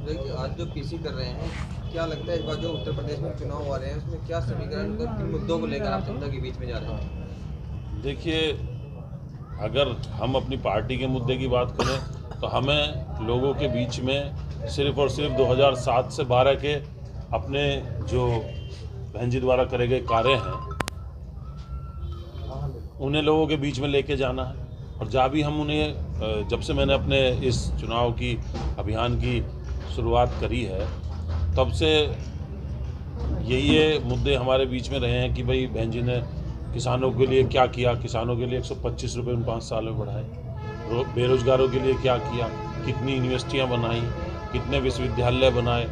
देखिए आज जो पीसी कर रहे हैं, क्या लगता है इस बार जो उत्तर प्रदेश में चुनाव आ रहे हैं उसमें क्या समीकरण किन मुद्दों को लेकर आप जनता के बीच में जा रहे हैं? देखिए, अगर हम अपनी पार्टी के मुद्दे की बात करें तो हमें लोगों के बीच में सिर्फ और सिर्फ 2007 से 12 के अपने जो बहन जी द्वारा करे गए कार्य हैं उन्हें लोगों के बीच में लेके जाना है। और जहाँ भी हम उन्हें, जब से मैंने अपने इस चुनाव की अभियान की शुरुआत करी है तब से ये मुद्दे हमारे बीच में रहे हैं कि भाई बहन जी ने किसानों के लिए क्या किया, किसानों के लिए 125 रुपये उन 5 साल में बढ़ाए, बेरोजगारों के लिए क्या किया, कितनी यूनिवर्सिटियाँ बनाई, कितने विश्वविद्यालय बनाए,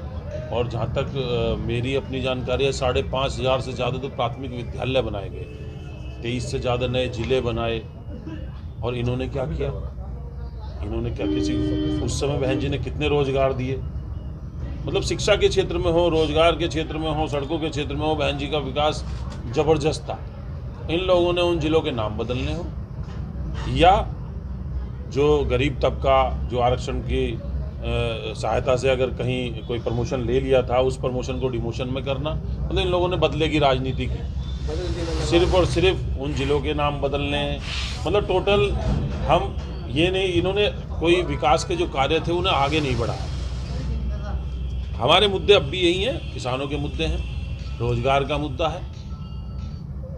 और जहाँ तक मेरी अपनी जानकारी है 5,500 से ज़्यादा तो प्राथमिक विद्यालय बनाए गए, 23 से ज़्यादा नए जिले बनाए। और इन्होंने क्या किया, इन्होंने क्या, किसी उस समय बहन जी ने कितने रोजगार दिए, मतलब शिक्षा के क्षेत्र में हो, रोजगार के क्षेत्र में हो, सड़कों के क्षेत्र में हो, बहन जी का विकास जबरदस्त था। इन लोगों ने उन जिलों के नाम बदलने हो, या जो गरीब तबका जो आरक्षण की सहायता से अगर कहीं कोई प्रमोशन ले लिया था उस प्रमोशन को डिमोशन में करना, मतलब इन लोगों ने बदले की राजनीति की, सिर्फ और सिर्फ उन जिलों के नाम बदलने, मतलब टोटल हम ये नहीं, इन्होंने कोई विकास के जो कार्य थे उन्हें आगे नहीं बढ़ाया। हमारे मुद्दे अब भी यही हैं, किसानों के मुद्दे हैं, रोजगार का मुद्दा है,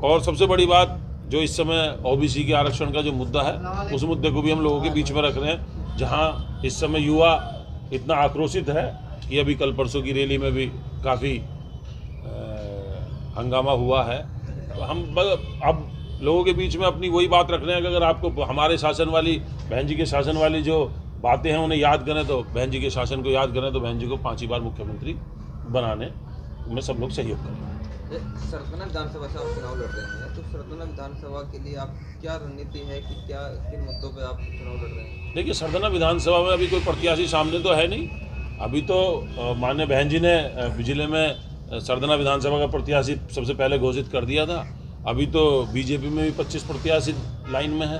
और सबसे बड़ी बात जो इस समय ओबीसी के आरक्षण का जो मुद्दा है उस मुद्दे को भी हम लोगों के बीच में रख रहे हैं। जहां इस समय युवा इतना आक्रोशित है कि अभी कल परसों की रैली में भी काफ़ी हंगामा हुआ है, तो हम अब लोगों के बीच में अपनी वही बात रख रहे हैं कि अगर आपको हमारे शासन वाली, बहन जी के शासन वाली जो बातें हैं उन्हें याद करें, तो बहन जी के शासन को याद करें, तो बहन जी को 5वीं बार मुख्यमंत्री बनाने में सब लोग सहयोग करें। सरदना विधानसभा से आप चुनाव लड़ रहे हैं, तो सरदना विधानसभा के लिए आप क्या रणनीति है कि क्या किन मुद्दों पे आप चुनाव लड़ रहे हैं? देखिए, सरदना विधानसभा में अभी कोई प्रत्याशी सामने तो है नहीं। अभी तो माननीय बहन जी ने जिले में सरदना विधानसभा का प्रत्याशी सबसे पहले घोषित कर दिया था। अभी तो बीजेपी में भी 25 प्रत्याशी लाइन में है,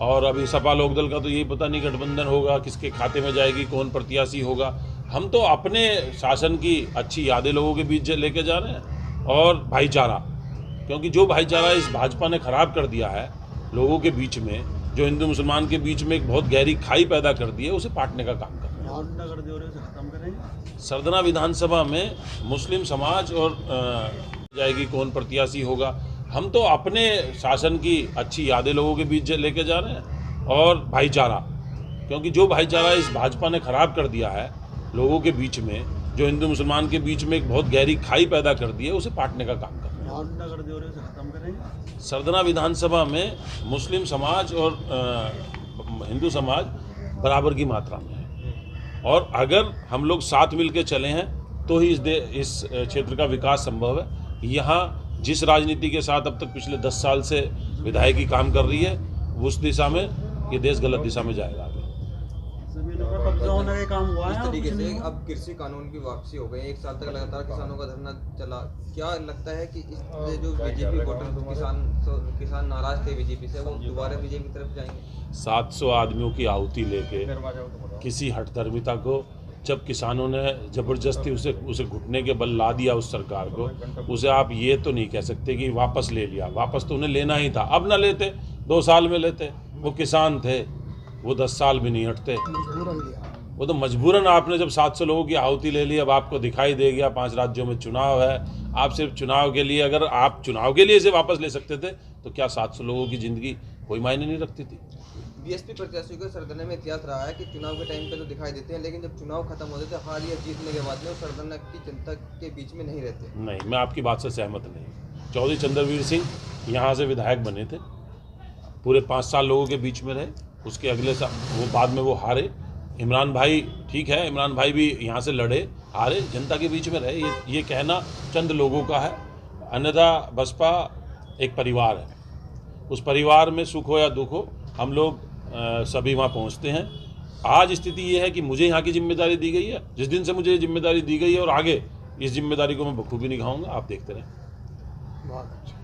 और अभी सपा लोकदल का तो यही पता नहीं गठबंधन होगा, किसके खाते में जाएगी, कौन प्रत्याशी होगा। हम तो अपने शासन की अच्छी यादें लोगों के बीच लेके जा रहे हैं, और भाईचारा, क्योंकि जो भाईचारा इस भाजपा ने खराब कर दिया है लोगों के बीच में, जो हिंदू मुसलमान के बीच में एक बहुत गहरी खाई पैदा कर दी है, उसे पाटने का काम कर रहे हैं। सरदना विधानसभा में मुस्लिम समाज और जाएगी, कौन प्रत्याशी होगा। हम तो अपने शासन की अच्छी यादें लोगों के बीच लेके जा रहे हैं, और भाईचारा, क्योंकि जो भाईचारा इस भाजपा ने खराब कर दिया है लोगों के बीच में, जो हिंदू मुसलमान के बीच में एक बहुत गहरी खाई पैदा कर दी है, उसे पाटने का काम कर रहे हैं। सरदना विधानसभा में मुस्लिम समाज और हिंदू समाज बराबर की मात्रा में है, और अगर हम लोग साथ मिलकर चले हैं तो ही इस क्षेत्र का विकास संभव है। यहाँ जिस राजनीति के साथ अब तक पिछले 10 साल से विधायकी काम कर रही है, उस दिशा में ये देश गलत दिशा में जाएगा आगे। इस तरीके से अब कृषि कानून की वापसी हो गई, 1 साल तक लगातार किसानों का धरना चला। क्या लगता है कि इस जो बीजेपी वोटर किसान नाराज थे बीजेपी से, वो दोबारा बीजेपी की तरफ जाएंगे? 700 आदमियों की आहुति लेके किसी हठधर्मिता को, जब किसानों ने जबरदस्ती उसे घुटने के बल ला दिया उस सरकार को, उसे आप ये तो नहीं कह सकते कि वापस ले लिया। वापस तो उन्हें लेना ही था, अब ना लेते 2 साल में लेते। वो किसान थे, वो 10 साल भी नहीं हटते, वो तो मजबूरन। आपने जब 700 लोगों की आहुति ले ली, अब आपको दिखाई दे गया 5 राज्यों में चुनाव है, आप सिर्फ चुनाव के लिए, अगर आप चुनाव के लिए इसे वापस ले सकते थे तो क्या 700 लोगों की जिंदगी कोई मायने नहीं रखती थी? बीएसपी प्रत्याशियों का सरदना में इतिहास रहा है कि चुनाव के टाइम पे तो दिखाई देते हैं, लेकिन जब चुनाव खत्म होते थे, हार या जीतने के बाद में, वो सरदना की जनता के बीच में नहीं रहते। नहीं, मैं आपकी बात से सहमत नहीं। चौधरी चंद्रवीर सिंह यहाँ से विधायक बने थे, पूरे 5 साल लोगों के बीच में रहे, उसके अगले साल वो बाद में वो हारे। इमरान भाई, ठीक है, इमरान भाई भी यहाँ से लड़े, हारे, जनता के बीच में रहे। ये कहना चंद लोगों का है, अन्यथा बसपा एक परिवार है। उस परिवार में सुख हो या दुख हो, हम लोग सभी वहाँ पहुँचते हैं। आज स्थिति ये है कि मुझे यहाँ की जिम्मेदारी दी गई है, जिस दिन से मुझे ये जिम्मेदारी दी गई है, और आगे इस जिम्मेदारी को मैं बखूबी निभाऊंगा, आप देखते रहें। बहुत अच्छा।